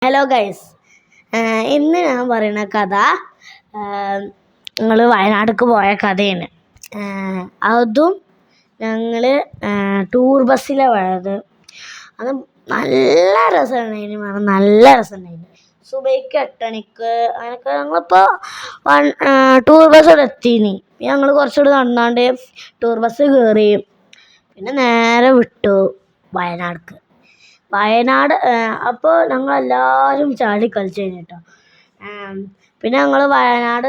Hello guys, ഇന്ന് ഞാൻ പറയുന്ന കഥ ഞങ്ങൾ വയനാട്ടിലേക്ക് പോയ കഥയാണ്. അതും ഞങ്ങൾ ടൂർ ബസ്സിലാണ് പോയത്. അത് നല്ല രസമുണ്ടായിരുന്നു. നല്ല രസമുണ്ടായിരുന്നു. സുബൈക്ക് 8 മണിക്ക് അങ്ങനെയൊക്കെ ഞങ്ങളിപ്പോൾ ടൂർ ബസ്സിൽ എത്തീനി. ഞങ്ങൾ കുറച്ചുകൂടി നടന്നാണ്ട് ടൂർ ബസ് കയറി. പിന്നെ നേരെ വിട്ടു വയനാട്ടിലേക്ക്. അപ്പോൾ ഞങ്ങളെല്ലാവരും ചാടി കളിച്ചു കഴിഞ്ഞിട്ടോ. പിന്നെ ഞങ്ങൾ വയനാട്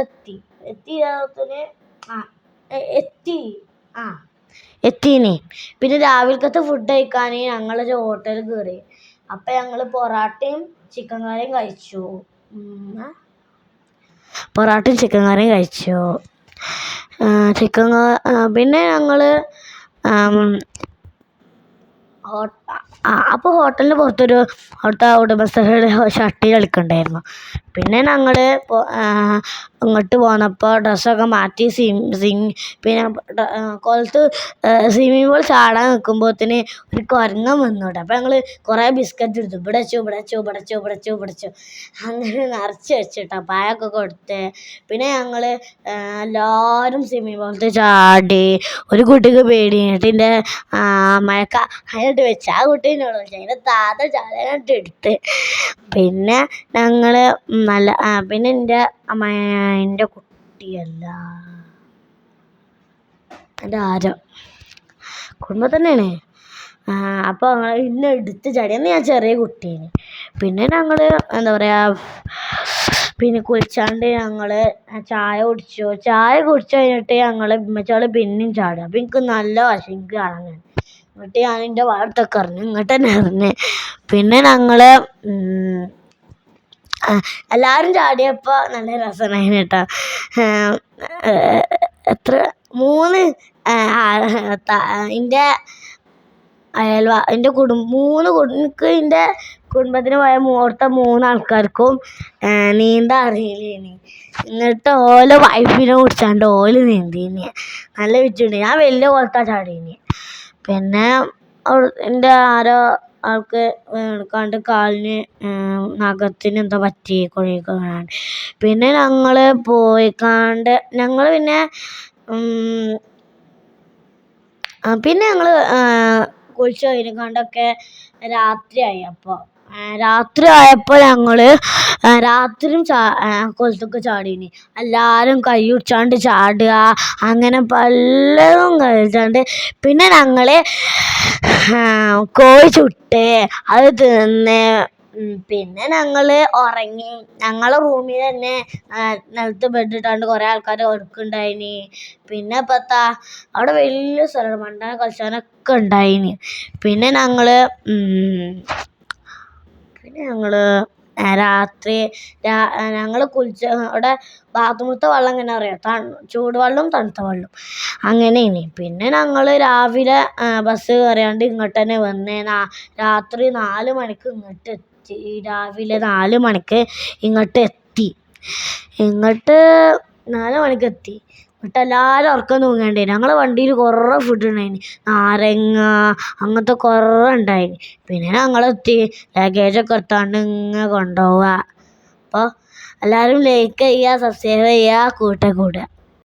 എത്തീനി. പിന്നെ രാവിലത്തെ ഫുഡ് കഴിക്കാൻ ഞങ്ങളൊരു ഹോട്ടലിൽ കയറി. അപ്പം ഞങ്ങൾ പൊറാട്ടയും ചിക്കൻ കറിയും കഴിച്ചു. പിന്നെ ഞങ്ങൾ അപ്പോൾ ഹോട്ടലിന് പുറത്തൊരു അവിടുത്തെ ഉടമസ്ഥരുടെ ഷട്ടി കളിക്കുന്നുണ്ടായിരുന്നു. പിന്നെ ഞങ്ങൾ ഇങ്ങോട്ട് പോന്നപ്പോൾ ഡ്രസ്സൊക്കെ മാറ്റി പിന്നെ കുളത്ത് സ്വിമ്മിംഗ് പൂൾ ചാടാൻ നിൽക്കുമ്പോഴത്തേന് ഒരു കുരങ്ങൻ വന്നോട്ടെ. അപ്പോൾ ഞങ്ങൾ കുറേ ബിസ്ക്കറ്റ് എടുത്തു. ഇവിടെ അങ്ങനെ നിറച്ച് വെച്ചിട്ടോ, പായൊക്കെ കൊടുത്ത്. പിന്നെ ഞങ്ങൾ എല്ലാവരും സ്വിമ്മിംഗ് പൂളത്ത് ചാടി. ഒരു കുട്ടിക്ക് പേടി കഴിഞ്ഞിട്ട് എൻ്റെ അമ്മയൊക്കെ അതിനോട്ട് വെച്ച് ആ കുട്ടീനോട് വെച്ച് അതിൻ്റെ താത്ത ചാടാനായിട്ട് എടുത്ത്. പിന്നെ ഞങ്ങൾ പിന്നെ എൻ്റെ കുട്ടിയല്ല, എൻ്റെ ആരോ കുടുംബം തന്നെയാണ്. അപ്പോൾ ഞങ്ങൾ ഇന്നെ എടുത്ത് ചാടി. അന്ന് ഞാൻ ചെറിയ കുട്ടീന്. പിന്നെ ഞങ്ങൾ എന്താ പറയുക, പിന്നെ കുളിച്ചാണ്ട് ഞങ്ങൾ ചായ കുടിച്ചു കഴിഞ്ഞിട്ട് ഞങ്ങൾ പിന്നെയും ചാടുക. അപ്പോൾ എനിക്ക് നല്ല വശം ഇറങ്ങാൻ. എന്നിട്ട് ഞാൻ എൻ്റെ വാഴത്തൊക്കെ എറിഞ്ഞു, ഇങ്ങോട്ട് തന്നെ എറിഞ്ഞ്. പിന്നെ ഞങ്ങൾ എല്ലാവരും ചാടിയപ്പോൾ നല്ല രസമായിരുന്നു കേട്ടോ. എൻ്റെ കുടുംബത്തിന് പോയ അവിടുത്തെ 3 ആൾക്കാർക്കും നീന്താൻ അറിയില്ലേനി. എന്നിട്ട് ഓല വൈഫിനെ കുടിച്ചാണ്ട് ഓല് നീന്തീനി. നല്ല വിറ്റുണ്ട്. ഞാൻ വലിയ കുളത്താണ് ചാടീനി. പിന്നെ എൻ്റെ ആരോ ആൾക്ക് കണ്ട് കാലിന് നഖത്തിന് എന്തോ പറ്റി കുഴിയൊക്കെ കാണാണ്ട്. പിന്നെ ഞങ്ങൾ കുളിച്ച് കഴിഞ്ഞാണ്ടൊക്കെ രാത്രിയായപ്പോൾ ഞങ്ങൾ രാത്രിയും കുളത്തൊക്കെ ചാടീനി. എല്ലാവരും കൈ പിടിച്ചാണ്ട് ചാടുക, അങ്ങനെ പലതും കഴിച്ചാണ്ട്. പിന്നെ ഞങ്ങൾ കോഴി ചുട്ട് അത് തിന്ന്. പിന്നെ ഞങ്ങൾ ഉറങ്ങി. ഞങ്ങളെ റൂമിൽ തന്നെ നിലത്ത് ബെഡ് ഇട്ടാണ്ട് കുറേ ആൾക്കാർ ഉറക്കുണ്ടായിനി. പിന്നെ അവിടെ വലിയ സ്ഥലമാണ്, മണ്ടാൻ കളിച്ചാനൊക്കെ ഉണ്ടായിനി. പിന്നെ ഞങ്ങൾ രാത്രി കുളിച്ച് അവിടെ ബാത്റൂമത്തെ വെള്ളം എങ്ങനെ അറിയാം, ചൂടുവെള്ളം തണുത്ത വെള്ളം അങ്ങനെയാണ്. പിന്നെ ഞങ്ങൾ രാവിലെ ബസ് കയറിയാണ്ട് ഇങ്ങോട്ട് തന്നെ വന്ന് രാത്രി 4 മണിക്ക് ഇങ്ങോട്ട് എത്തി. രാവിലെ 4 മണിക്ക് ഇങ്ങോട്ട് എത്തി. എന്നിട്ട് എല്ലാവരും ഉറക്കം തൂങ്ങേണ്ടി. ഞങ്ങളെ വണ്ടിയിൽ കുറേ ഫുഡ് ഉണ്ടായിന്, നാരങ്ങ അങ്ങനത്തെ കുറേ ഉണ്ടായിന്. പിന്നെ ഞങ്ങളെത്തി ലഗേജൊക്കെ എടുത്താണ്ട് ഇങ്ങനെ കൊണ്ടുപോവുക. അപ്പോൾ എല്ലാവരും ലൈക്ക് ചെയ്യുക, സബ്സ്ക്രൈബ് ചെയ്യുക, കൂടുക.